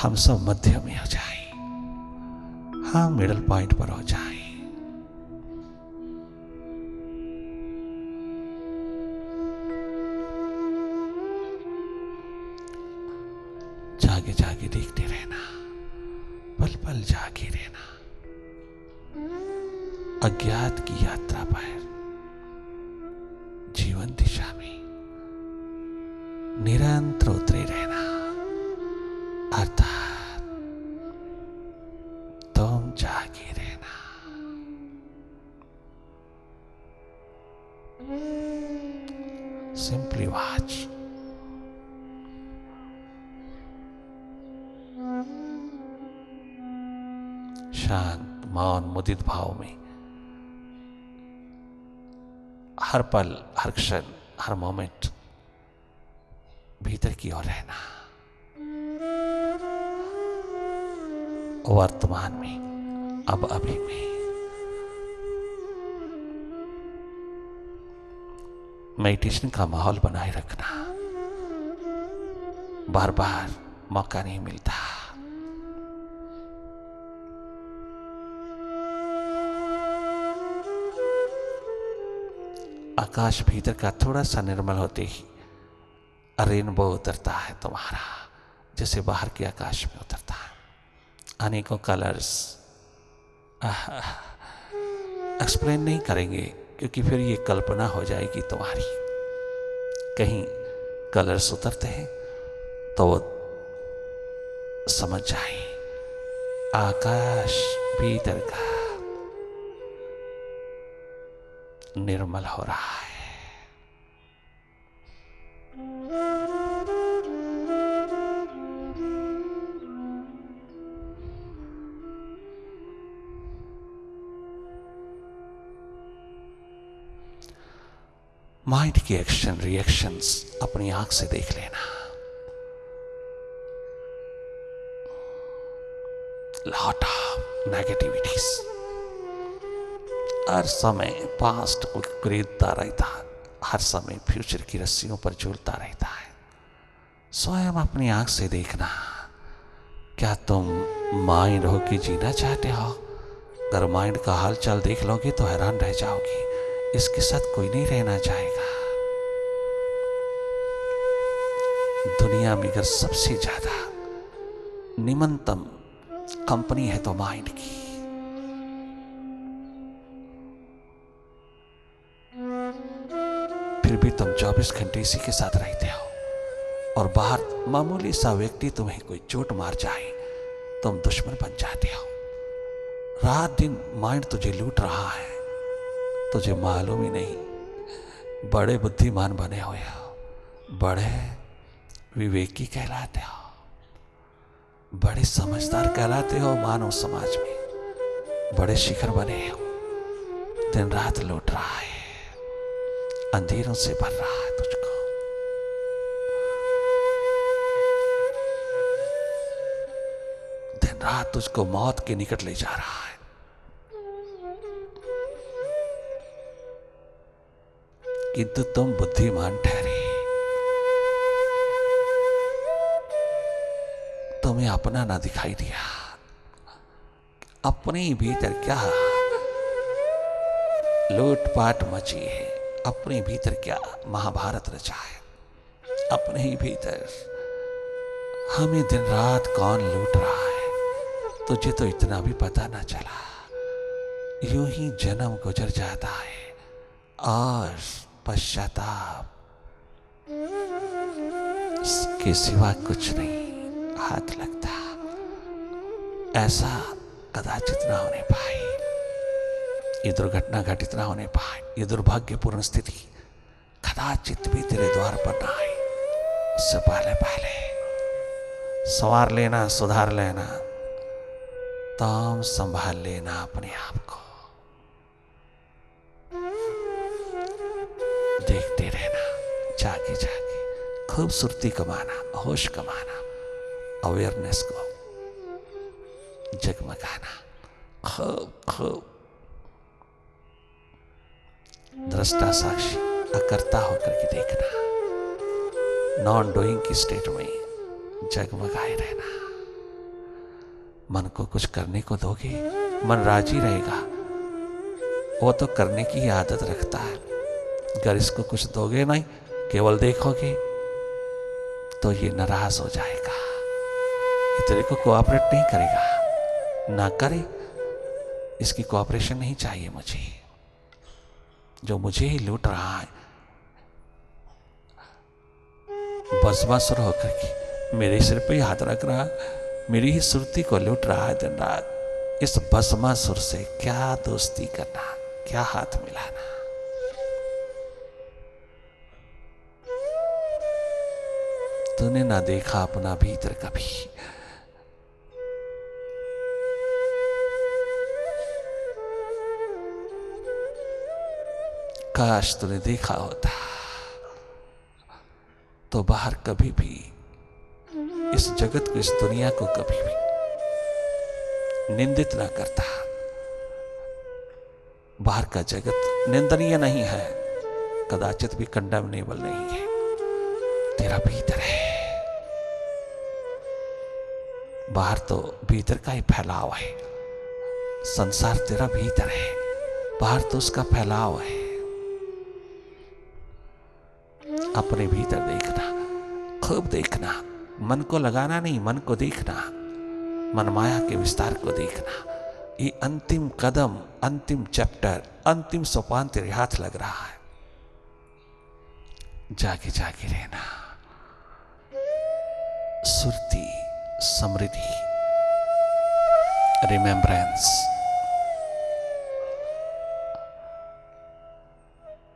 हम सब मध्य में हो जाएं, हम मिडल पॉइंट पर हो जाएं। जागे जागे देखते रहना, पल पल जागे रहना। अज्ञात की यात्रा पर जीवन दिशा में निरंतर उतरे रहना, अर्थात तुम जागे रहना। Simply watch. शांत मौन मुदित भाव में हर पल, हर क्षण, हर मोमेंट भीतर की ओर रहना। वर्तमान में, अब अभी में मेडिटेशन का माहौल बनाए रखना। बार बार मौका नहीं मिलता। आकाश भीतर का थोड़ा सा निर्मल होते ही रेनबो उतरता है तुम्हारा, जैसे बाहर के आकाश में उतरता है। अनेकों कलर्स एक्सप्लेन नहीं करेंगे, क्योंकि फिर ये कल्पना हो जाएगी तुम्हारी। कहीं कलर्स उतरते हैं तो वो समझ जाए आकाश भीतर का निर्मल हो रहा है। माइंड के एक्शन रिएक्शंस अपनी आंख से देख लेना। लॉट ऑफ नेगेटिविटीज हर समय पास्ट को खरीदता रहता है, हर समय फ्यूचर की रस्सियों पर झूलता रहता है। स्वयं अपनी आंख से देखना। क्या तुम माइंड हो कि जीना चाहते हो? अगर माइंड का हाल चाल देख लोगे तो हैरान रह जाओगे। इसके साथ कोई नहीं रहना चाहेगा। दुनिया में अगर सबसे ज्यादा निम्नतम कंपनी है तो माइंड की। फिर भी तुम 24 घंटे इसी के साथ रहते हो, और बाहर मामूली सा व्यक्ति तुम्हें कोई चोट मार जाए तुम दुश्मन बन जाते हो। रात दिन माइंड तुझे लूट रहा है, तुझे मालूम ही नहीं। बड़े बुद्धिमान बने हुए हो, बड़े विवेकी कहलाते हो, बड़े समझदार कहलाते हो। मानव समाज में बड़े शिखर बने हो। दिन रात लूट रहा है, अंधेरों से भर रहा है तुझको। दिन रात तुझको मौत के निकट ले जा रहा है। किंतु तुम बुद्धिमान ठहरे। तुम्हें अपना ना दिखाई दिया। अपने भीतर क्या लूटपाट मची है, अपने भीतर क्या महाभारत रचा है। अपने ही भीतर हमें दिन रात कौन लूट रहा है, तुझे तो इतना भी पता ना चला। यूं ही जन्म गुजर जाता है और पश्चाताप के सिवा कुछ नहीं हाथ लगता। ऐसा कदाचित ना होने पाए, ये दुर्घटना घटित ना होने पाए, ये दुर्भाग्यपूर्ण स्थिति कदाचित भी तेरे द्वार पर ना आए। उससे पहले पहले संवार लेना, सुधार लेना, तुम संभाल लेना अपने आप को। देखते रहना, जागे जागे खूबसूरती कमाना, होश कमाना, अवेयरनेस को जगमगाना। खूब खूब दृष्टा साक्षी अकर्ता होकर के देखना। नॉन डूइंग की स्टेट में जगमगाए रहना। मन को कुछ करने को दोगे, मन राजी रहेगा। वो तो करने की आदत रखता है। अगर इसको कुछ दोगे नहीं, केवल देखोगे, तो ये नाराज हो जाएगा, ये तेरे को कोऑपरेट नहीं करेगा। ना करे, इसकी कोऑपरेशन नहीं चाहिए मुझे। जो मुझे ही लूट रहा है, बसवासुर होकर के मेरे सिर पे हाथ रख रहा, मेरी ही सुरती को लूट रहा है दिन रात। इस भस्मासुर से क्या दोस्ती करना, क्या हाथ मिलाना। तूने ना देखा अपना भीतर कभी, काश तूने देखा होता तो बाहर कभी भी इस जगत को, इस दुनिया को कभी भी निंदित ना करता। बाहर का जगत निंदनीय नहीं है, कदाचित भी कंडेमनेबल नहीं है। तेरा भीतर है। बाहर तो भीतर का ही फैलाव है। संसार तेरा भीतर है, बाहर तो उसका फैलाव है। अपने भीतर देखना, खूब देखना, मन को लगाना नहीं, मन को देखना, मन माया के विस्तार को देखना। ये अंतिम कदम, अंतिम चैप्टर, अंतिम सोपान तेरे हाथ लग रहा है। जागे जागे रहना। सुरती, समृद्धि, रिमेम्बरेंस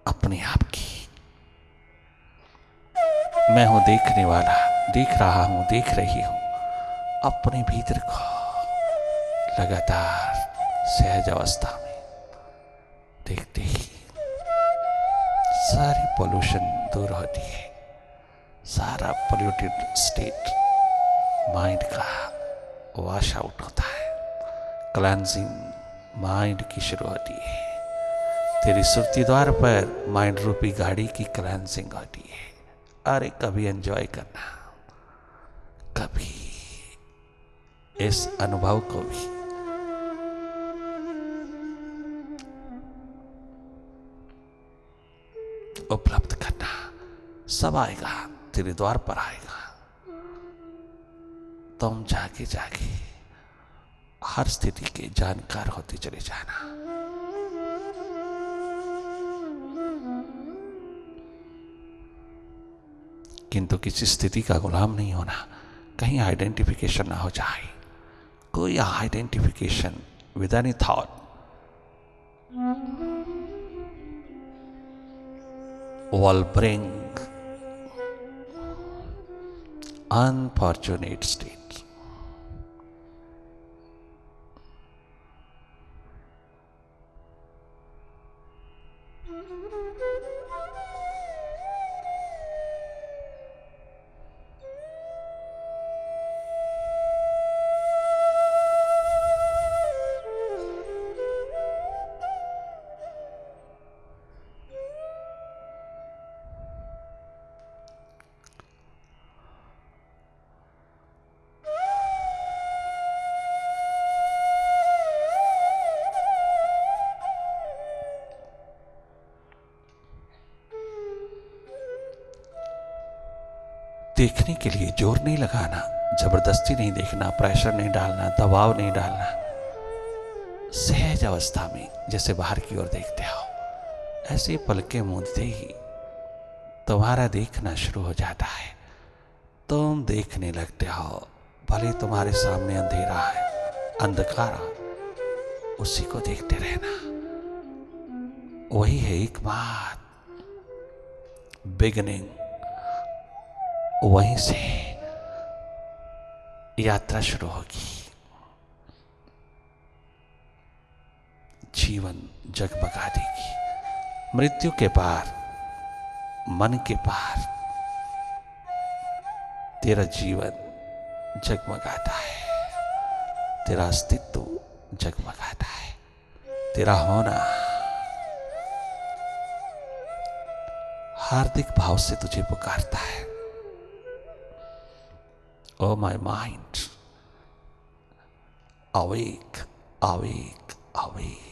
अपने आप की। मैं हूं देखने वाला, देख रहा हूं, देख रही हूं। अपने भीतर को लगातार सहज अवस्था में देखते ही सारी पोल्यूशन दूर होती है। सारा पोल्यूटेड स्टेट माइंड का वॉश आउट होता है। क्लेंजिंग माइंड की शुरू होती है। तेरी सुरती द्वार पर माइंड रूपी गाड़ी की क्लेंजिंग होती है। अरे कभी एंजॉय करना, कभी इस अनुभव को भी उपलब्ध करना। सब आएगा, तेरे द्वार पर आएगा। तुम जाके जाके हर स्थिति के जानकार होते चले जाना। किंतु किसी स्थिति का गुलाम नहीं होना, कहीं आइडेंटिफिकेशन ना हो जाए। कोई identification with any thought will bring unfortunate state. देखने के लिए जोर नहीं लगाना, जबरदस्ती नहीं देखना, प्रेशर नहीं डालना, दबाव नहीं डालना। सहज अवस्था में जैसे बाहर की ओर देखते हो, ऐसे पलके मूंदते ही तुम्हारा देखना शुरू हो जाता है। तुम देखने लगते हो, भले तुम्हारे सामने अंधेरा है, अंधकार, उसी को देखते रहना। वही है एक बात, बिगिनिंग। वहीं से यात्रा शुरू होगी। जीवन जगमगा देगी। मृत्यु के पार, मन के पार तेरा जीवन जगमगाता है। तेरा अस्तित्व जगमगाता है। तेरा होना हार्दिक भाव से तुझे पुकारता है। Oh my mind, awake, awake, awake.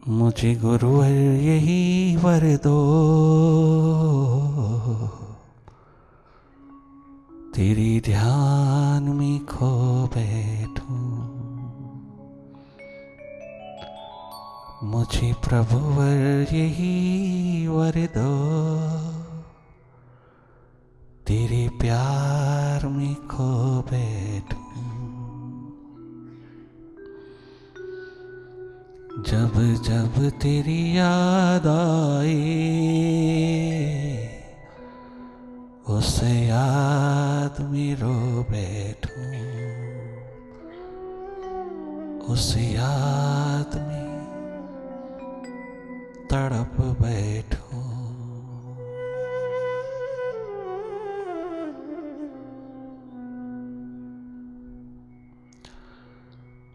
मुझे गुरुवर यही वर दो, तेरी ध्यान में खो बैठूं। मुझे प्रभुवर यही वर दो, तेरे प्यार में खो बैठूं। जब जब तेरी याद आए, उस याद में रो बैठूं। उस याद में तड़प बैठूं।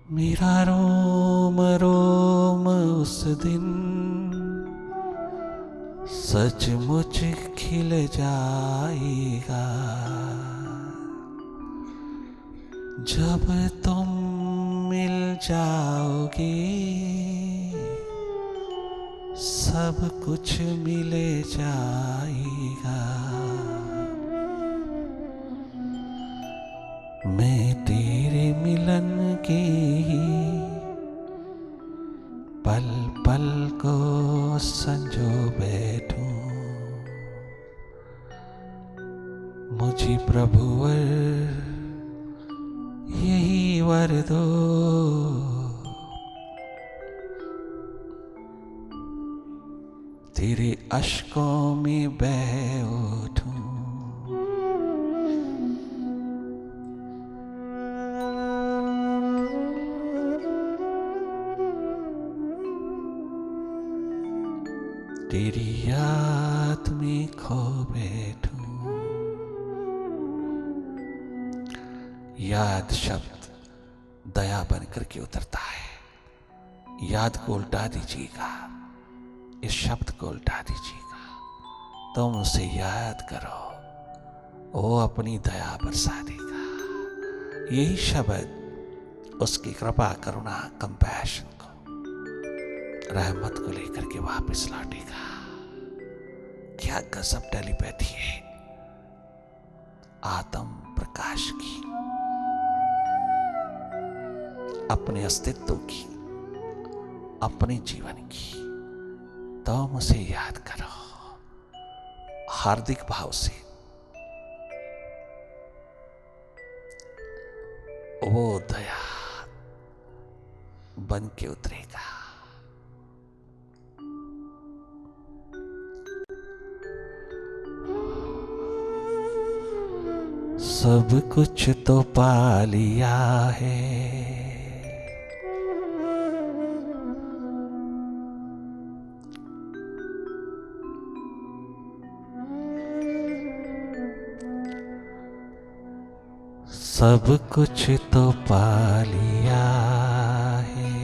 मेरा रोम रोम उस दिन सचमुच खिल जाएगा, जब तुम मिल जाओगे। सब कुछ मिल जाएगा। मैं तेरे मिलन के पल पल को संजो बैठूं। मुझे प्रभुवर यही वर दो, तेरे अश्कों में बह उठूं। तेरी याद में खो बैठूं। याद शब्द दया बनकर के उतरता है। याद को उल्टा दीजिएगा, इस शब्द को उल्टा दीजिएगा। तुम उसे याद करो, वो अपनी दया बरसा देगा। यही शब्द उसकी कृपा, करुणा, कंपैशन को, रहमत को लेकर के वापस लौटेगा। क्या गजब टेलीपैथी है आत्म प्रकाश की, अपने अस्तित्व की, अपने जीवन की। तुम उसे याद करो हार्दिक भाव से। वो दया बन के उतरेगा। सब कुछ तो पा लिया है, सब कुछ तो पा लिया है।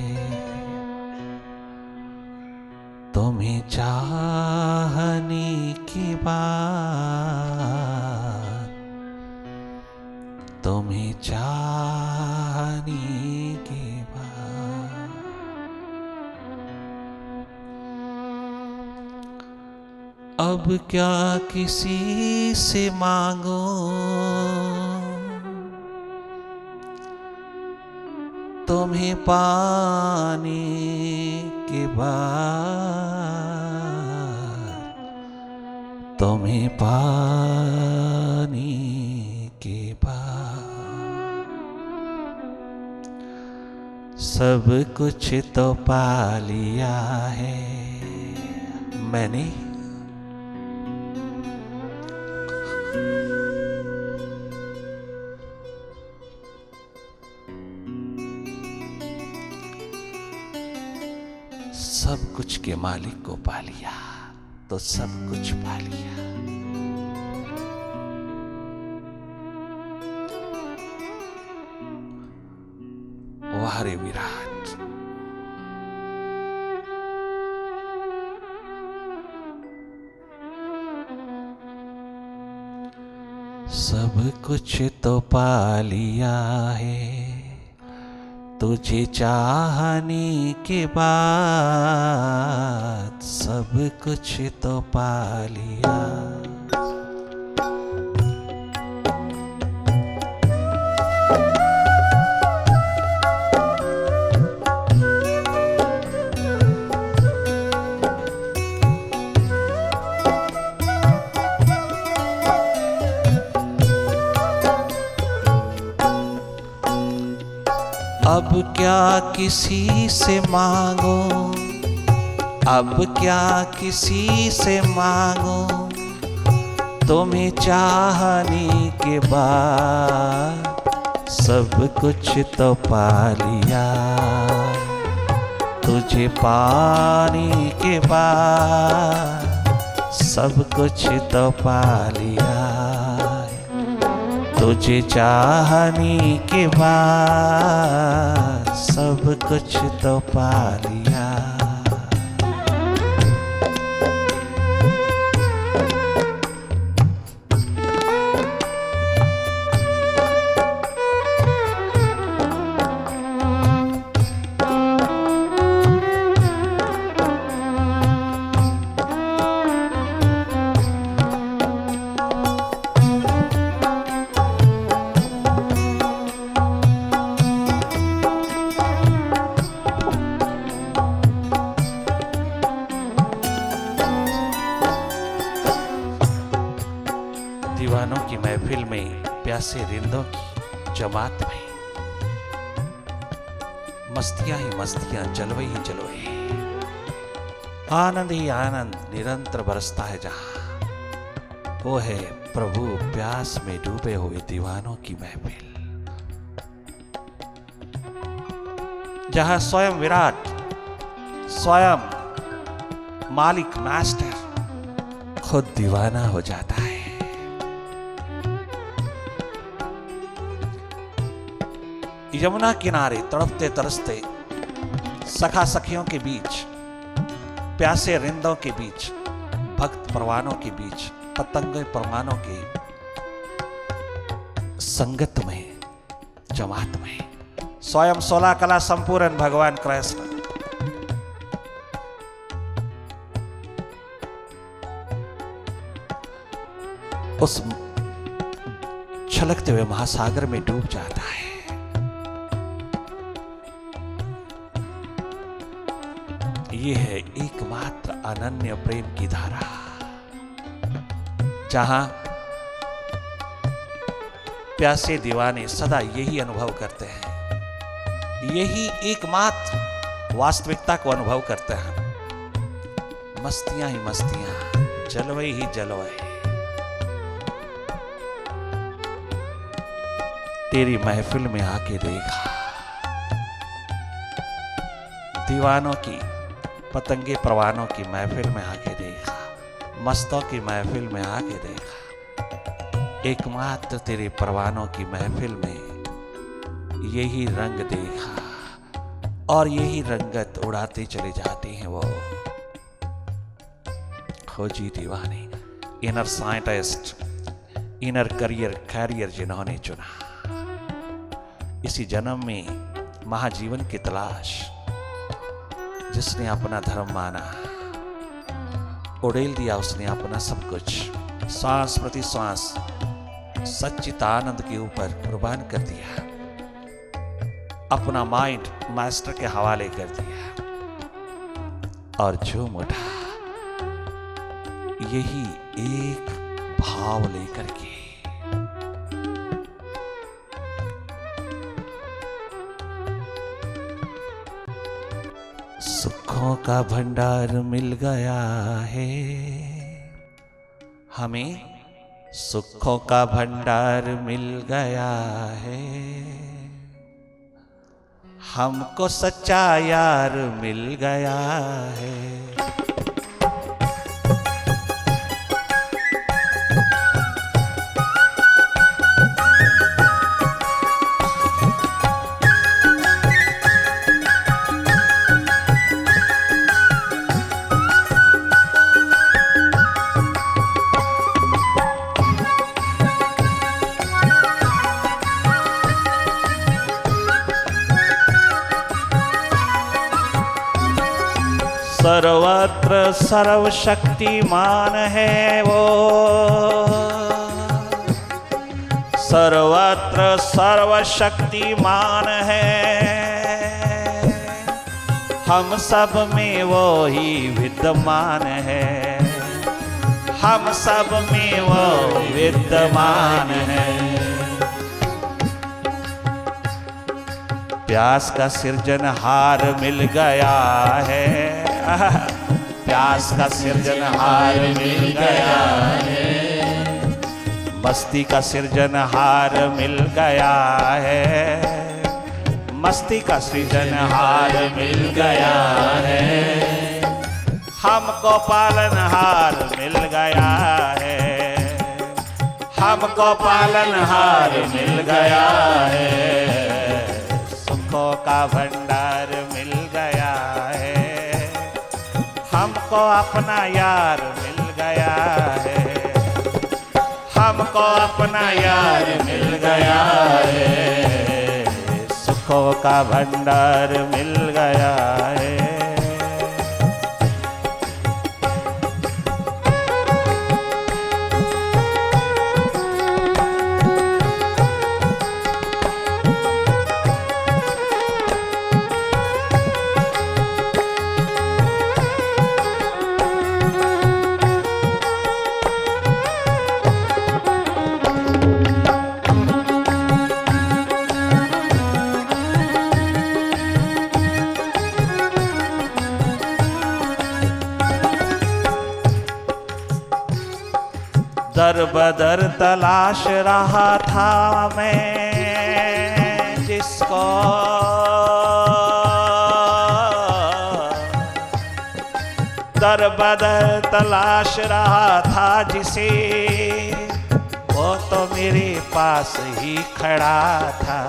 तुम्हें चाहने के बाद, तुम्हें चाहने के बाद अब क्या किसी से मांगो। तुम्हें पाने के बाद तुम्हें पाने के बाद सब कुछ तो पा लिया है मैंने। सब कुछ के मालिक को पा लिया तो सब कुछ पा लिया। वाह रे विराट, सब कुछ तो पा लिया है तुझे चाहने के बाद सब कुछ तो पा लिया। अब क्या किसी से मांगो, अब क्या किसी से मांगो, तुम्हें चाहने के बाद सब कुछ तो पा लिया। तुझे पाने के बाद सब कुछ तो पा लिया। तुझे चाहने के बाद सब कुछ तो पा लिया। दीवानों की महफिल में प्यासे रिंदों की जमात में मस्तियां ही मस्तियां, जलवे ही जलवे, आनंद ही आनंद निरंतर बरसता है जहां, वो है प्रभु प्यास में डूबे हुए दीवानों की महफिल। जहां स्वयं विराट, स्वयं मालिक मास्टर खुद दीवाना हो जाता है। यमुना किनारे तड़पते तरसते सखा सखियों के बीच, प्यासे रिंदों के बीच, भक्त परवानों के बीच, पतंग परवानों के संगत में, जमात में स्वयं 16 कला संपूर्ण भगवान कृष्ण उस छलकते हुए महासागर में डूब जाता है। ये है एकमात्र अनन्य प्रेम की धारा, जहां प्यासे दीवाने सदा यही अनुभव करते हैं, यही एकमात्र वास्तविकता को अनुभव करते हैं। मस्तियां ही मस्तियां, जलवे ही जलवे, तेरी महफिल में आके देखा, दीवानों की, पतंगे परवानों की महफिल में आके देखा, मस्तों की महफिल में आके देखा, एकमात्र तेरे परवानों की महफिल में यही रंग देखा, और यही रंगत उड़ाते चले जाते हैं वो खोजी दीवाने, इनर साइंटिस्ट, इनर कैरियर जिन्होंने चुना। इसी जन्म में महाजीवन की तलाश, जिसने अपना धर्म माना, उड़ेल दिया उसने अपना सब कुछ, सांस प्रति सांस सच्चिदानंद के ऊपर कुर्बान कर दिया, अपना माइंड मास्टर के हवाले कर दिया और झूम उठा। यही एक भाव लेकर के सुखों का भंडार मिल गया है हमें, सुखों का भंडार मिल गया है, हमको सच्चा यार मिल गया है। सर्वत्र सर्वशक्तिमान है वो, सर्वत्र सर्वशक्तिमान है, हम सब में वो ही विद्यमान है, हम सब में वो विद्यमान है। प्यास का सृजनहार मिल गया है, प्यास का सृजनहार मिल गया है, मस्ती का सृजनहार मिल गया है, मस्ती का सृजनहार मिल गया है, हमको पालनहार मिल गया है, हमको पालनहार मिल गया है, सुखों का भंडार मिल गया है, हमको अपना यार मिल गया है, हमको अपना यार मिल गया है, सुखों का भंडार मिल गया है। दर बदर तलाश रहा था मैं जिसको, दर बदर तलाश रहा था जिसे, वो तो मेरे पास ही खड़ा था,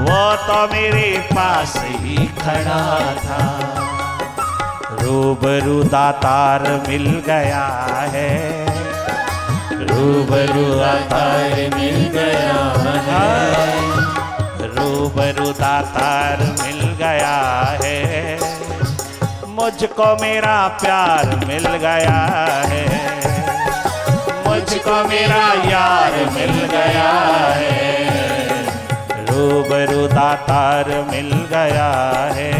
वो तो मेरे पास ही खड़ा था। रूबरू दातार मिल गया है, रूबरू दातार मिल गया है, रूबरू दातार मिल गया है, मुझको मेरा प्यार मिल गया है, मुझको मेरा यार मिल गया है, रूबरू दातार मिल गया है,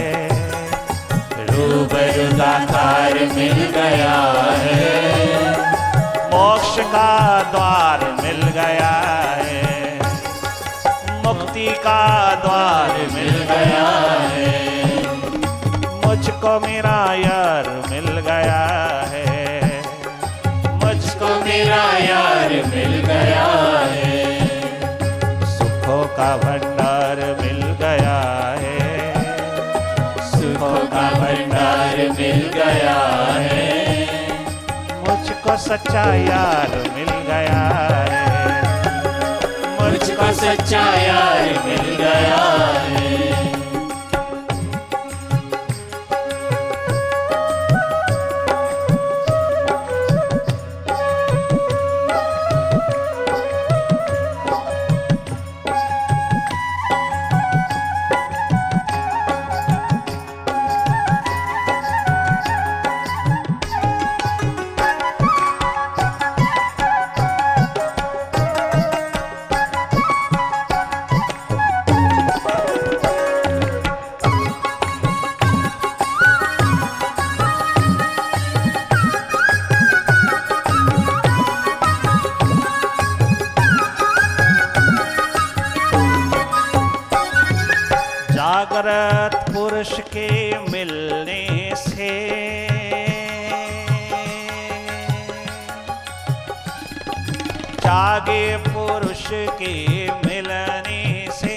रूबरू दातार मिल गया है, मोक्ष का द्वार मिल गया है, मुक्ति का द्वार मिल गया है, मुझको मेरा यार मिल गया है, मुझको मेरा यार मिल गया है, सुखों का भंडार मिल गया है, सुखों का भंडार मिल गया है, मुझको सच्चा यार मिल गया है, मुझको सच्चा यार मिल गया है। मिलने से जागे पुरुष के मिलने से,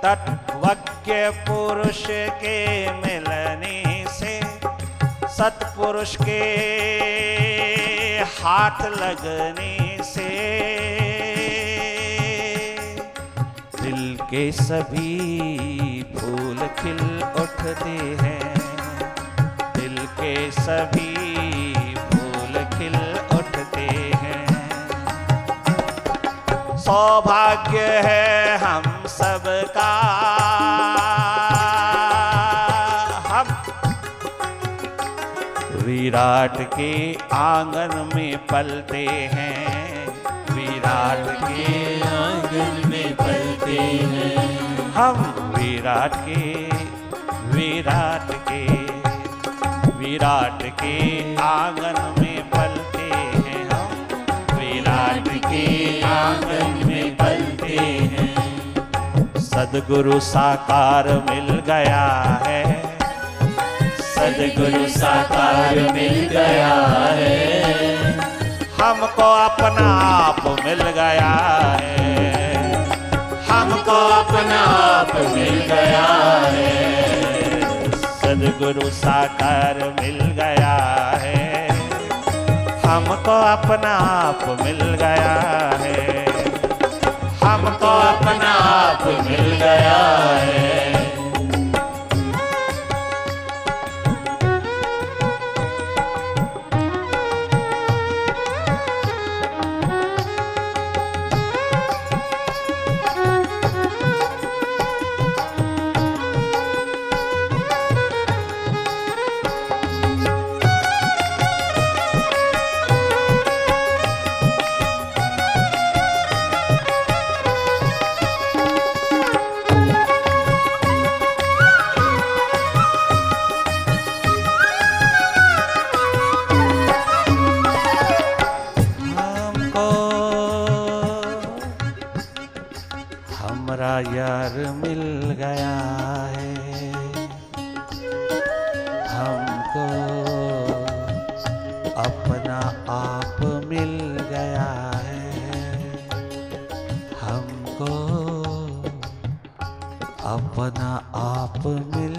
तत्वज्ञ पुरुष के मिलने से, सत्पुरुष के हाथ लगने से दिल के सभी फूल खिल उठते हैं, दिल के सभी फूल खिल उठते हैं। सौभाग्य है हम सबका, हम विराट के आंगन में पलते हैं, विराट के आंगन में पलते हैं। हम विराट के आंगन में पलते हैं, हम विराट के आंगन में पलते हैं। सद्गुरु साकार मिल गया है, सद्गुरु साकार मिल गया है। हमको अपना आप मिल गया है, हमको अपना आप मिल गया है। सद्गुरु साकार मिल गया है, हमको अपना आप मिल गया है, हमको अपना आप मिल गया है। हमारा यार मिल गया है, हमको अपना आप मिल गया है, हमको अपना आप मिल